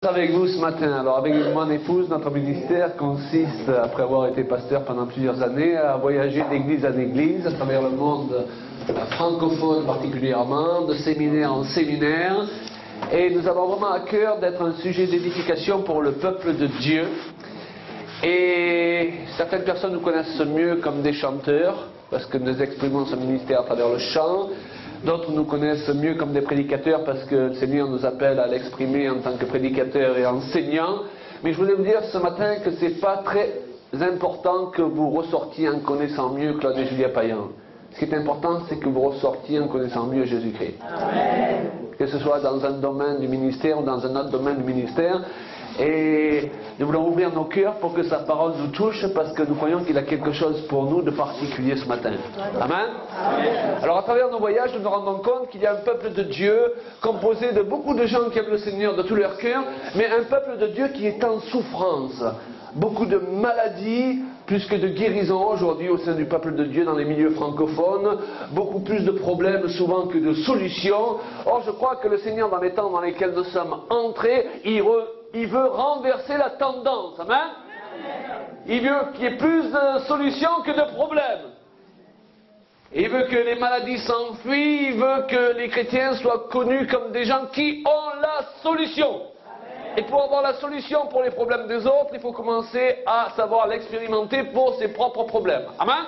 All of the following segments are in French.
Avec vous ce matin. Alors avec mon épouse, notre ministère consiste, après avoir été pasteur pendant plusieurs années, à voyager d'église en église à travers le monde francophone particulièrement, de séminaire en séminaire. Et nous avons vraiment à cœur d'être un sujet d'édification pour le peuple de Dieu. Et certaines personnes nous connaissent mieux comme des chanteurs, parce que nous exprimons ce ministère à travers le chant. D'autres nous connaissent mieux comme des prédicateurs parce que le Seigneur nous appelle à l'exprimer en tant que prédicateur et enseignant. Mais je voulais vous dire ce matin que ce n'est pas très important que vous ressortiez en connaissant mieux Claude et Julia Payan. Ce qui est important, c'est que vous ressortiez en connaissant mieux Jésus-Christ. Que ce soit dans un domaine du ministère ou dans un autre domaine du ministère. Et nous voulons ouvrir nos cœurs pour que sa parole nous touche parce que nous croyons qu'il a quelque chose pour nous de particulier ce matin. Amen. Alors à travers nos voyages, nous nous rendons compte qu'il y a un peuple de Dieu composé de beaucoup de gens qui aiment le Seigneur de tout leur cœur, mais un peuple de Dieu qui est en souffrance. Beaucoup de maladies, plus que de guérisons aujourd'hui au sein du peuple de Dieu dans les milieux francophones, beaucoup plus de problèmes souvent que de solutions. Or je crois que le Seigneur dans les temps dans lesquels nous sommes entrés, il veut renverser la tendance. Amen. Il veut qu'il y ait plus de solutions que de problèmes. Il veut que les maladies s'enfuient, il veut que les chrétiens soient connus comme des gens qui ont la solution. Et pour avoir la solution pour les problèmes des autres, il faut commencer à savoir l'expérimenter pour ses propres problèmes. Amen.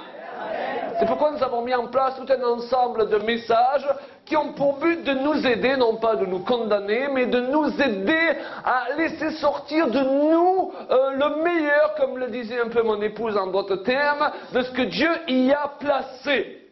C'est pourquoi nous avons mis en place tout un ensemble de messages qui ont pour but de nous aider, non pas de nous condamner, mais de nous aider à laisser sortir de nous le meilleur, comme le disait un peu mon épouse en d'autres termes, de ce que Dieu y a placé.